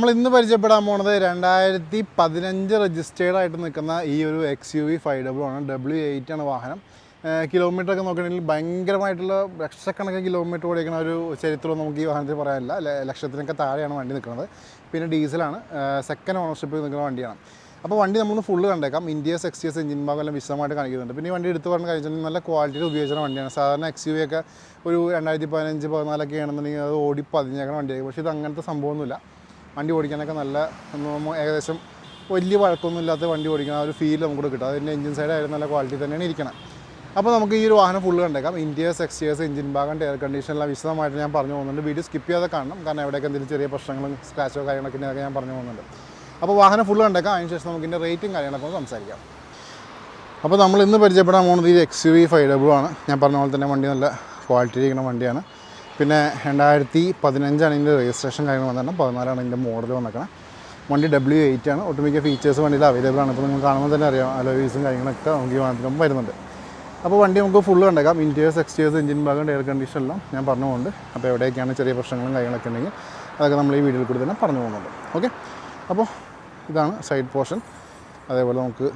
നമ്മൾ ഇന്ന് പരിചയപ്പെടാൻ പോണത് 2015 രജിസ്റ്റേർഡ് ആയിട്ട് നിൽക്കുന്ന ഈ ഒരു XUV 500 ആണ്. W8 ആണ് വാഹനം. കിലോമീറ്റർ ഒക്കെ നോക്കുകയാണെങ്കിൽ ഭയങ്കരമായിട്ടുള്ള ലക്ഷക്കണക്കിന് കിലോമീറ്റർ ഓടിക്കുന്ന ഒരു ചരിത്രം നമുക്ക് ഈ വാഹനത്തിൽ പറയാനില്ല. ലക്ഷത്തിനൊക്കെ താഴെയാണ് വണ്ടി നിൽക്കുന്നത്. പിന്നെ ഡീസലാണ്, സെക്കൻഡ് ഓണർഷിപ്പിൽ നിൽക്കുന്ന വണ്ടിയാണ്. അപ്പോൾ വണ്ടി നമ്മൾ ഫുള്ള് കണ്ടേക്കാം. ഇന്ത്യസ് XTS എഞ്ചിൻ ഭാഗമെല്ലാം വിശദമായിട്ട് കാണിക്കുന്നുണ്ട്. പിന്നെ ഈ വണ്ടി എടുത്ത് പറഞ്ഞ് കഴിച്ചിട്ടുണ്ടെങ്കിൽ നല്ല ക്വാളിറ്റിയിൽ ഉപയോഗിക്കുന്ന വണ്ടിയാണ്. സാധാരണ XUV ഒക്കെ ഒരു 2015-14 ആണെന്നുണ്ടെങ്കിൽ അത് ഓടി പതിഞ്ഞേക്കുന്ന വണ്ടിയായിരിക്കും. പക്ഷേ ഇത് അങ്ങനത്തെ സംഭവമൊന്നുമില്ല. വണ്ടി ഓടിക്കാനൊക്കെ നല്ല ഏകദേശം വലിയ വഴക്കൊന്നും ഇല്ലാത്ത വണ്ടി ഓടിക്കണം ആ ഒരു ഫീൽ നമുക്ക് കിട്ടും. അതിൻ്റെ എഞ്ചിൻ സൈഡ് ആയാലും നല്ല ക്വാളിറ്റി തന്നെയാണ് ഇരിക്കണം. അപ്പോൾ നമുക്ക് ഈ ഒരു വാഹനം ഫുള്ള് കണ്ടേക്കാം. ഇന്ത്യസ് XTS എഞ്ചിൻ ഭാഗം, എയർ കണ്ടീഷനെല്ലാം വിശദമായിട്ട് ഞാൻ പറഞ്ഞു പോകുന്നുണ്ട്. വീഡിയോ സ്കിപ്പ് ചെയ്യാതെ കാണണം, കാരണം എവിടെയൊക്കെ എന്തെങ്കിലും ചെറിയ പ്രശ്നങ്ങളും സ്ക്രാച്ചോ കാര്യങ്ങളൊക്കെ ഇതൊക്കെ ഞാൻ പറഞ്ഞു പോകുന്നുണ്ട്. അപ്പോൾ വാഹനം ഫുള്ള് കണ്ടേക്കാം. അതിനുശേഷം നമുക്ക് ഇതിൻ്റെ റേറ്റും കാര്യങ്ങളൊക്കെ സംസാരിക്കാം. അപ്പോൾ നമ്മൾ ഇന്ന് പരിചയപ്പെടാൻ പോകുന്നത് ഈ XUV 500 ആണ്. ഞാൻ പറഞ്ഞ പോലെ തന്നെ വണ്ടി നല്ല ക്വാളിറ്റി ഇരിക്കുന്ന വണ്ടിയാണ്. പിന്നെ 2015 ഇതിൻ്റെ രജിസ്ട്രേഷൻ കാര്യങ്ങൾ വന്നിട്ടുണ്ട്. 14 ഇതിൻ്റെ മോഡൽ വന്നേക്കണം. വണ്ടി W8 ആണ്. ഒട്ടുമിക്ക ഫീച്ചേഴ്സ് വണ്ടിയിൽ അവൈലബിൾ ആണ്. ഇപ്പോൾ നിങ്ങൾ കാണുമ്പോൾ തന്നെ അറിയാം, അലോയ്സും കാര്യങ്ങളൊക്കെ നമുക്ക് ഈ വാഹനത്തിനും വരുന്നുണ്ട്. അപ്പോൾ വണ്ടി നമുക്ക് ഫുള്ള് കണ്ടേക്കാം. ഇന്ത്യസ് XTS എഞ്ചിൻ ഭാഗം, എയർ കണ്ടീഷനെല്ലാം ഞാൻ പറഞ്ഞു പോകുന്നുണ്ട്. അപ്പോൾ എവിടെയൊക്കെയാണ് ചെറിയ പ്രശ്നങ്ങളും കാര്യങ്ങളൊക്കെ ഉണ്ടെങ്കിൽ അതൊക്കെ നമ്മൾ ഈ വീഡിയോയിൽ കൂടി തന്നെ പറഞ്ഞു പോകുന്നുണ്ട്. ഓക്കെ, അപ്പോൾ ഇതാണ് സൈഡ് പോർഷൻ. അതേപോലെ നമുക്ക്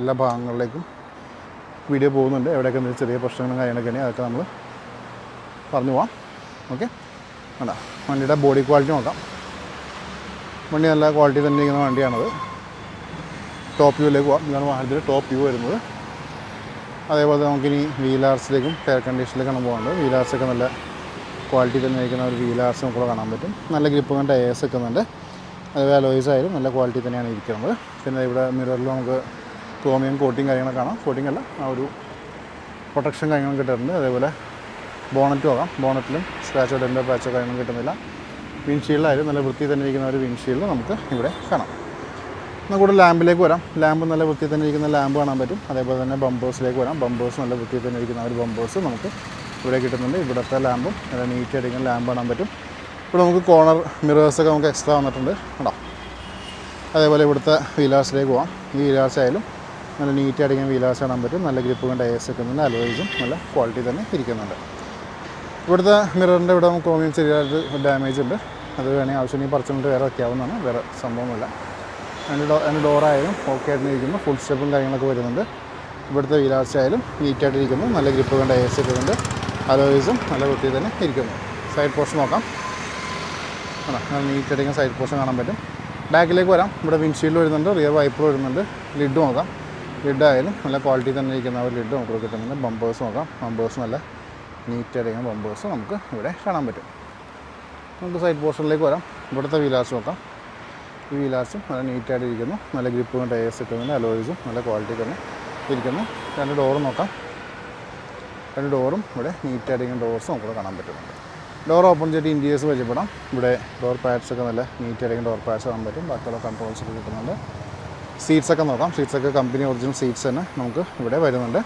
എല്ലാ ഭാഗങ്ങളിലേക്കും വീഡിയോ പോകുന്നുണ്ട്. എവിടെയൊക്കെ എന്തെങ്കിലും ചെറിയ പ്രശ്നങ്ങളും കാര്യങ്ങളൊക്കെ ഉണ്ടെങ്കിൽ അതൊക്കെ നമ്മൾ പറഞ്ഞു പോവാം. ഓക്കെ, വേണ്ട വണ്ടിയുടെ ബോഡി ക്വാളിറ്റി നോക്കാം. വണ്ടി നല്ല ക്വാളിറ്റി തന്നെ ഇരിക്കുന്ന വണ്ടിയാണത്. ടോപ്പ് വ്യൂവിലേക്ക് പോകാം. ഇതാണ് വാഹനത്തിൽ ടോപ്പ് വ്യൂ വരുന്നത്. അതേപോലെ നമുക്കിനി വീലാർസിലേക്കും എയർ കണ്ടീഷനിലേക്കാണ് പോകേണ്ടത്. വീലാർസൊക്കെ നല്ല ക്വാളിറ്റി തന്നെ ഇരിക്കുന്ന ഒരു വീലാർസ് നമുക്ക് കാണാൻ പറ്റും. നല്ല ഗ്രിപ്പ് കൊണ്ട് ടയേഴ്സ് വെക്കുന്നുണ്ട്. അതുപോലെ അലോയ്സ് ആയാലും നല്ല ക്വാളിറ്റി തന്നെയാണ് ഇരിക്കുന്നത്. പിന്നെ ഇവിടെ മിററിൽ നമുക്ക് ക്രോമിയം കോട്ടിങ് കാര്യങ്ങളൊക്കെ കാണാം. കോട്ടിങ് അല്ല, ആ ഒരു പ്രൊട്ടക്ഷൻ കാര്യങ്ങളും കിട്ടുന്നുണ്ട്. അതേപോലെ ബോണറ്റ് നോക്കാം. ബോണറ്റിലും സ്ക്രാച്ചോ ഡെൻറ്റോ പാച്ചോ കാര്യങ്ങളും കിട്ടുന്നില്ല. വിൻഷീൽഡായാലും നല്ല വൃത്തി തന്നെ ഇരിക്കുന്ന ഒരു വിൻഷീൽഡ് നമുക്ക് ഇവിടെ കാണാം. എന്നാൽ കൂടെ ലാമ്പിലേക്ക് വരാം. ലാമ്പ് നല്ല വൃത്തി തന്നെ ഇരിക്കുന്ന ലാമ്പ് കാണാൻ പറ്റും. അതേപോലെ തന്നെ ബമ്പേഴ്സിലേക്ക് വരാം. ബമ്പേഴ്സ് നല്ല വൃത്തി തന്നെ ഇരിക്കുന്ന ഒരു ബമ്പേഴ്സ് നമുക്ക് ഇവിടെ കിട്ടുന്നുണ്ട്. ഇവിടുത്തെ ലാമ്പും നല്ല നീറ്റായിട്ടിരിക്കുന്ന ലാമ്പ് കാണാൻ പറ്റും. ഇവിടെ നമുക്ക് കോർണർ മിറേഴ്സൊക്കെ നമുക്ക് എക്സ്ട്രാ വന്നിട്ടുണ്ട് കേട്ടോ. അതേപോലെ ഇവിടുത്തെ വീലാർസിലേക്ക് പോകാം. ഈ വീലാർസ് ആയാലും നല്ല നീറ്റായിട്ടിരിക്കുന്ന വീലാർസ് കാണാൻ പറ്റും. നല്ല ഗ്രിപ്പ് കൊണ്ട് ടയേഴ്സ് വെക്കുന്നുണ്ട്. അലോയ്സും നല്ല ക്വാളിറ്റി തന്നെ ഇരിക്കുന്നുണ്ട്. ഇവിടുത്തെ മിററിൻ്റെ ഇവിടെ നമുക്ക് ക്രോമിയം ചെറിയൊരു ഡാമേജ് ഉണ്ട്. അത് വേണമെങ്കിൽ ആവശ്യമെങ്കിൽ പറിച്ചുകൊണ്ട് വേറെ വയ്ക്കാവുന്നതാണ്. വേറെ സംഭവമില്ല. അതിൻ്റെ ഡോറായാലും ഓക്കെ ആയിട്ട് ഇരിക്കുന്നു. ഫുൾ സ്റ്റെപ്പും കാര്യങ്ങളൊക്കെ വരുന്നുണ്ട്. ഇവിടുത്തെ വീലാർസ് ആയാലും നീറ്റായിട്ടിരിക്കുന്നു. നല്ല ഗ്രിപ്പ് കൊണ്ട് ടയേഴ്സ് വെക്കുന്നുണ്ട്. അലോയ്സും നല്ല വൃത്തി തന്നെ ഇരിക്കുന്നു. സൈഡ് പോർഷൻ നോക്കാം. നല്ല നീറ്റായിട്ടിരിക്കുന്ന സൈഡ് പോർഷൻ കാണാൻ പറ്റും. ബാക്കിലേക്ക് വരാം. ഇവിടെ വിൻഷീൽഡ് വരുന്നുണ്ട്. റിയർ വൈപ്പർ വരുന്നുണ്ട്. ലിഡ് നോക്കാം. ലിഡായാലും നല്ല ക്വാളിറ്റി തന്നെ ഇരിക്കുന്ന ഒരു ലിഡ് നമുക്ക് കിട്ടുന്നുണ്ട്. ബമ്പേഴ്സ് നോക്കാം. ബമ്പേഴ്സ് നല്ല നീറ്റായിട്ടിരിക്കുന്ന ബമ്പേഴ്സ് നമുക്ക് ഇവിടെ കാണാൻ പറ്റും. നമുക്ക് സൈഡ് പോർഷനിലേക്ക് വരാം. ഇവിടുത്തെ വീലാർസ് നോക്കാം. ഈ വീലാർസും നല്ല നീറ്റായിട്ടിരിക്കുന്നു. നല്ല ഗ്രിപ്പും ടയേഴ്സ് കിട്ടുന്നുണ്ട്. അലോയ്സും നല്ല ക്വാളിറ്റി തന്നെ ഇരിക്കുന്നു. രണ്ട് ഡോറും നോക്കാം. രണ്ട് ഡോറും ഇവിടെ നീറ്റായിട്ടിരിക്കുന്ന ഡോർസ് നമുക്ക് കാണാൻ പറ്റുന്നുണ്ട്. ഡോർ ഓപ്പൺ ചെയ്തിട്ട് ഇൻറ്റീരിയേഴ്സ് പരിചയപ്പെടാം. ഇവിടെ ഡോർ പാഡ്സൊക്കെ നല്ല നീറ്റായിരിക്കും. ഡോർ പാഡ്സ് കാണാൻ പറ്റും. ബാക്കിയുള്ള കൺട്രോൾസൊക്കെ കിട്ടുന്നുണ്ട്. സീറ്റ്സൊക്കെ നോക്കാം. സീറ്റ്സൊക്കെ കമ്പനി ഒറിജിനൽ സീറ്റ്സ് തന്നെ നമുക്ക് ഇവിടെ വരുന്നുണ്ട്.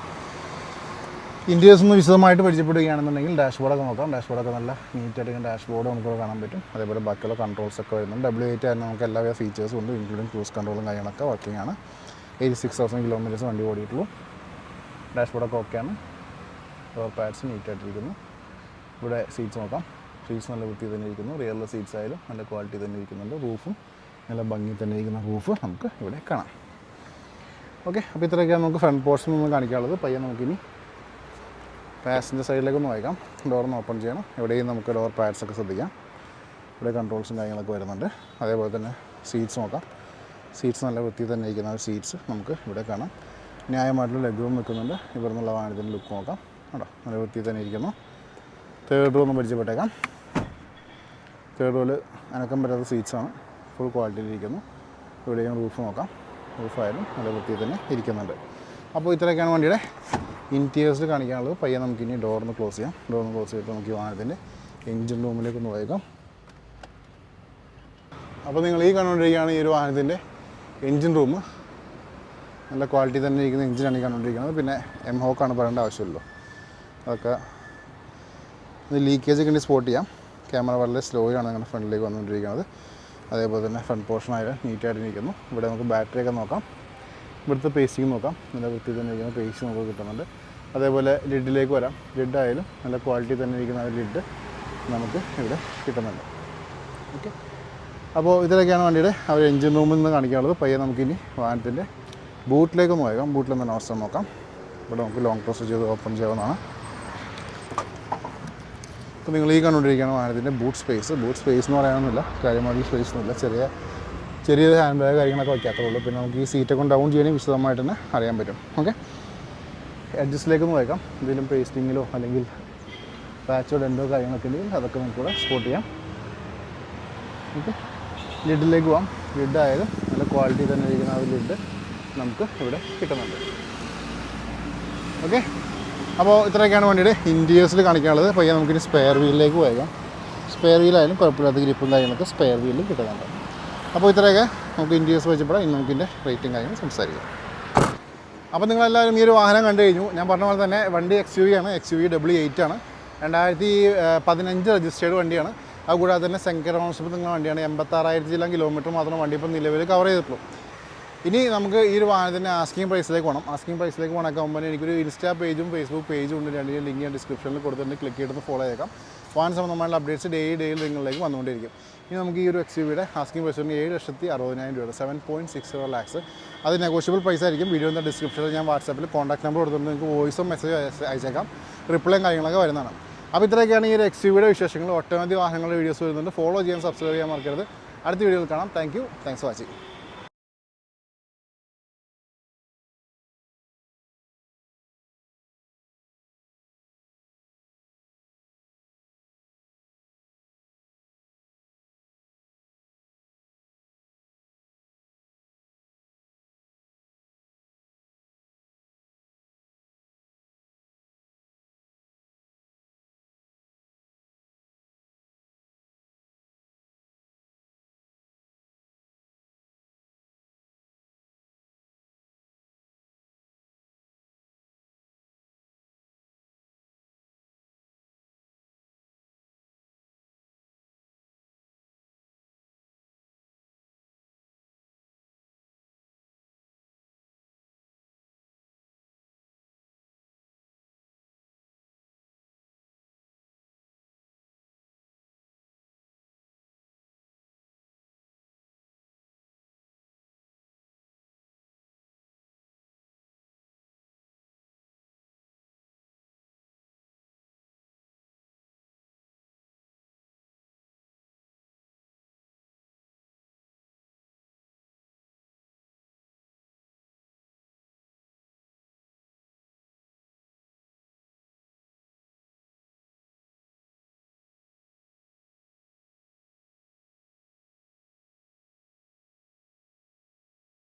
ഇൻറ്റീരിയേഴ്സ് ഒന്ന് വിശദമായിട്ട് പരിചയപ്പെടുകയാണെന്നുണ്ടെങ്കിൽ ഡാഷ്ബോർഡൊക്കെ നോക്കാം. ഡാഷ്ബോർഡൊക്കെ നല്ല നീറ്റായിരിക്കും. ഡാഷ്ബോർഡ് നമുക്ക് കാണാൻ പറ്റും. അതേപോലെ ബാക്കിയുള്ള കൺട്രോൾസൊക്കെ വരുന്നുണ്ട്. W8 ആയിരുന്നു. നമുക്ക് എല്ലാവിധ ഫീച്ചേഴ്സും ഉണ്ട്, ഇൻക്ലൂഡിങ് ക്രൂസ് കൺട്രോളും കാര്യങ്ങളൊക്കെ വർക്കിംഗ് ആണ്. 86,000 കിലോമീറ്റേഴ്സ് വണ്ടി ഓടിയിട്ടുള്ളൂ. ഡാഷ്ബോർഡൊക്കെ ഓക്കെയാണ്. ഡോർ പാഡ്സ് നീറ്റായിട്ടിരിക്കുന്നു. ഇവിടെ സീറ്റ്സ് നോക്കാം. സീറ്റ്സ് നല്ല വൃത്തി തന്നെ ഇരിക്കുന്നു. റിയറിലെ സീറ്റ്സ് ആയാലും നല്ല ക്വാളിറ്റി തന്നെ ഇരിക്കുന്നുണ്ട്. റൂഫും നല്ല ഭംഗി തന്നെ ഇരിക്കുന്ന റൂഫ് നമുക്ക് ഇവിടെ കാണാം. ഓക്കെ, അപ്പോൾ ഇത്രയൊക്കെയാണ് നമുക്ക് ഫ്രണ്ട് പോർഷൻ ഒന്ന് കാണിക്കാനുള്ളത്. പയ്യെ നമുക്കിനി പാസഞ്ചർ സൈഡിലേക്ക് ഒന്ന് വായിക്കാം. ഡോറൊന്ന് ഓപ്പൺ ചെയ്യണം. എവിടെയും നമുക്ക് ഡോർ പാഡ്സൊക്കെ ശ്രദ്ധിക്കാം. ഇവിടെ കൺട്രോൾസും കാര്യങ്ങളൊക്കെ വരുന്നുണ്ട്. അതേപോലെ തന്നെ സീറ്റ്സ് നോക്കാം. സീറ്റ്സ് നല്ല വൃത്തി തന്നെ ഇരിക്കുന്ന ഒരു സീറ്റ്സ് നമുക്ക് ഇവിടെ കാണാം. ന്യായമായിട്ടുള്ള ലെഗ് റൂം നിൽക്കുന്നുണ്ട്. ഇവിടെ നിന്നുള്ള വാഹനത്തിൻ്റെ ലുക്ക് നോക്കാം. കേട്ടോ, നല്ല വൃത്തി തന്നെ ഇരിക്കുന്നു. തേർഡ് റോ ഒന്ന് പരിചയപ്പെട്ടേക്കാം. തേർഡ് റോയിൽ അനക്കം പറ്റാത്ത സീറ്റ്സാണ്. ഫുൾ ക്വാളിറ്റിയിലിരിക്കുന്നു. ഇവിടെയും റൂഫ് നോക്കാം. റൂഫായാലും നല്ല വൃത്തി തന്നെ ഇരിക്കുന്നുണ്ട്. അപ്പോൾ ഇത്രയൊക്കെയാണ് വണ്ടിയുടെ ഇൻറ്റീരിയേഴ്സിൽ കാണിക്കാനുള്ളത്. പയ്യെ നമുക്കിനി ഡോറൊന്ന് ക്ലോസ് ചെയ്യാം. ഡോറൊന്ന് ക്ലോസ് ചെയ്തിട്ട് നമുക്ക് ഈ വാഹനത്തിൻ്റെ എഞ്ചിൻ റൂമിലേക്കൊന്ന് പോയേക്കാം. അപ്പോൾ നിങ്ങൾ ഈ കണ്ടുകൊണ്ടിരിക്കുകയാണ് ഈ ഒരു വാഹനത്തിൻ്റെ എഞ്ചിൻ റൂം. നല്ല ക്വാളിറ്റി തന്നെ ഇരിക്കുന്ന എഞ്ചിനാണ് ഈ കണ്ടുകൊണ്ടിരിക്കുന്നത്. പിന്നെ എംഹോക്കാണ് പറയേണ്ട ആവശ്യമില്ലല്ലോ. അതൊക്കെ ലീക്കേജ് ഒക്കെ സ്പോട്ട് ചെയ്യാം. ക്യാമറ വളരെ സ്ലോയാണ് അങ്ങനെ ഫ്രണ്ടിലേക്ക് വന്നുകൊണ്ടിരിക്കുന്നത്. അതേപോലെ തന്നെ ഫ്രണ്ട് പോർഷൻ ആയാലും നീറ്റായിട്ട് ഇരിക്കുന്നു. ഇവിടെ നമുക്ക് ബാറ്ററിയൊക്കെ നോക്കാം. ഇവിടുത്തെ പേസ്റ്റിങ് നോക്കാം. നല്ല വൃത്തി തന്നെ ഇരിക്കുന്ന പേസ്റ്റ് നമുക്ക് കിട്ടുന്നുണ്ട്. അതേപോലെ ലിഡിലേക്ക് വരാം. ലിഡായാലും നല്ല ക്വാളിറ്റി തന്നെ ഇരിക്കുന്ന ഒരു ലിഡ് നമുക്ക് ഇവിടെ കിട്ടുന്നുണ്ട്. ഓക്കെ, അപ്പോൾ ഇതിലൊക്കെയാണ് വണ്ടിയുടെ അവർ എഞ്ചിൻ റൂമിൽ നിന്ന് കാണിക്കാനുള്ളത്. പയ്യെ നമുക്കിനി വാഹനത്തിൻ്റെ ബൂട്ടിലേക്കൊന്ന് പോയേക്കാം. ബൂട്ടിലൊന്ന് അവസ്ഥ നോക്കാം. ഇവിടെ നമുക്ക് ലോങ് പ്രസ് ചെയ്ത് ഓപ്പൺ ചെയ്യാവുന്നതാണ്. അപ്പോൾ നിങ്ങൾ ഈ കണ്ടുകൊണ്ടിരിക്കുകയാണ് വാഹനത്തിൻ്റെ ബൂട്ട് സ്പേസ് എന്ന് പറയാനൊന്നുമില്ല, കാര്യമായിട്ടുള്ള സ്പേസ് ഒന്നുമില്ല. ചെറിയ ഹാൻഡ് ബാഗ് കാര്യങ്ങളൊക്കെ വയ്ക്കാത്തേ ഉള്ളൂ. പിന്നെ നമുക്ക് ഈ സീറ്റൊക്കെ ഡൗൺ ചെയ്യാനും വിശദമായിട്ട് തന്നെ അറിയാൻ പറ്റും. ഓക്കെ, എഡ്ജസ്റ്റിലേക്കൊന്ന് വയ്ക്കാം. എന്തെങ്കിലും പേസ്റ്റിങ്ങിലോ അല്ലെങ്കിൽ പാച്ചോ ഡെൻറ്റോ കാര്യങ്ങളൊക്കെ ഉണ്ടെങ്കിൽ അതൊക്കെ നമുക്കിവിടെ സ്പോട്ട് ചെയ്യാം. ഓക്കെ, ലിഡിലേക്ക് പോകാം. ലിഡായാലും നല്ല ക്വാളിറ്റി തന്നെ ഇരിക്കുന്ന ആ ഒരു ലിഡ് നമുക്ക് ഇവിടെ കിട്ടുന്നുണ്ട്. ഓക്കെ, അപ്പോൾ ഇത്രയൊക്കെയാണ് വണ്ടിയുടെ ഇൻറ്റീരിയേഴ്സിൽ കാണിക്കാനുള്ളത്. പയ്യെ നമുക്കിനി സ്പെയർ വീലിലേക്ക് പോയേക്കാം. സ്പെയർ വീലായാലും കുഴപ്പമില്ലാത്ത ഗ്രിപ്പും കാര്യങ്ങളൊക്കെ സ്പെയർ വീലിൽ കിട്ടുന്നുണ്ട്. അപ്പോൾ ഇത്രയൊക്കെ നമുക്ക് ഇൻറ്റീരിയേഴ്സ് വെച്ചപ്പോഴാണ് ഇനി നമുക്കിൻ്റെ റേറ്റും കാര്യങ്ങൾ സംസാരിക്കാം. അപ്പോൾ നിങ്ങളെല്ലാവരും ഈ ഒരു വാഹനം കണ്ടു കഴിഞ്ഞു. ഞാൻ പറഞ്ഞ പോലെ തന്നെ വണ്ടി XUV ആണ്. XUV W8 ആണ്. 2015 രജിസ്റ്റേർഡ് വണ്ടിയാണ്. അതുകൂടാതെ തന്നെ സെക്കൻഡ് ഓണർഷിപ്പ് നിങ്ങളുടെ വണ്ടിയാണ്. 86,000 കിലോമീറ്റർ മാത്രം വണ്ടി ഇപ്പോൾ നിലവിൽ കവർ ചെയ്തിട്ടുള്ളൂ. ഇനി നമുക്ക് ഈ ഒരു വാഹനത്തിൻ്റെ ആസ്കിങ് പ്രൈസിലേക്ക് പോകണം. ആസ്കിങ് പ്രൈസിലേക്ക് പോകണ കമ്പനി എനിക്കൊരു ഇൻസ്റ്റാ പേജും ഫേസ്ബുക്ക് പേജും ഉണ്ട്. രണ്ടിൻ്റെ ലിങ്ക് ഞാൻ ഡിസ്ക്രിപ്ഷനിൽ കൊടുത്തിട്ട് ക്ലിക്ക് ചെയ്തിട്ട് ഫോളോ ചെയ്തേക്കാം. വാഹന സംബന്ധമായുള്ള അപ്ഡേറ്റ്സ് ഡെയിലി നിങ്ങളിലേക്ക് വന്നുകൊണ്ടിരിക്കും. ഇനി നമുക്ക് ഈ ഒരു XUVയുടെ ആസ്കിങ് പ്രൈസ് 7,60,000 രൂപ, 7.60 lakhs. അത് നെഗോഷ്യബിൾ പ്രൈസ് ആയിരിക്കും. വീഡിയോൻ്റെ ഡിസ്ക്രിപ്ഷനിൽ ഞാൻ വാട്സാപ്പിൽ കോൺടാക്ട് നമ്പർ കൊടുത്തിട്ട് നിങ്ങൾക്ക് വോയിസോ മെസ്സേജ് അയച്ചേക്കാം. റിപ്ലൈയും കാര്യങ്ങളൊക്കെ വരുന്നതാണ്. അപ്പോൾ ഇത്രയൊക്കെയാണ് ഈ ഒരു XUVയുടെ വിശേഷങ്ങൾ. ഒട്ടനവധി വാഹനങ്ങളുടെ വീഡിയോസ് വരുന്നുണ്ട്. ഫോളോ ചെയ്യാൻ, സബ്സ്ക്രൈബ് ചെയ്യാൻ മറക്കരുത്. അടുത്ത വീഡിയോയിൽ കാണാം. Thanks for watching.